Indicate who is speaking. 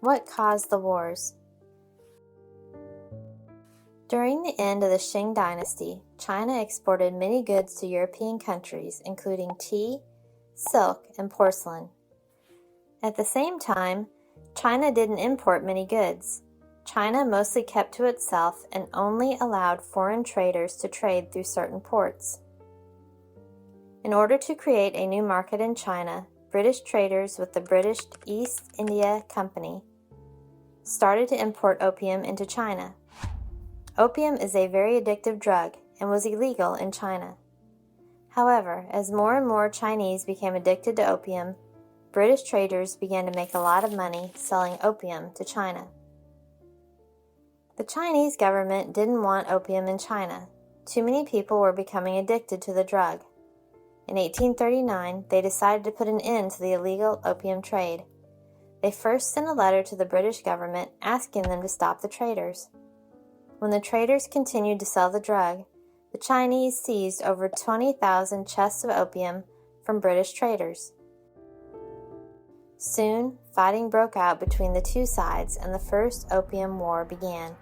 Speaker 1: What caused the wars? During the end of the Qing dynasty, China exported many goods to European countries, including tea, silk, and porcelain. At the same time, China didn't import many goods. China mostly kept to itself and only allowed foreign traders to trade through certain ports. In order to create a new market in China, British traders with the British East India Company started to import opium into China. Opium is a very addictive drug and was illegal in China. However, as more and more Chinese became addicted to opium, British traders began to make a lot of money selling opium to China. The Chinese government didn't want opium in China. Too many people were becoming addicted to the drug. In 1839, they decided to put an end to the illegal opium trade. They first sent a letter to the British government asking them to stop the traders. When the traders continued to sell the drug, the Chinese seized over 20,000 chests of opium from British traders. Soon, fighting broke out between the two sides and the First Opium War began.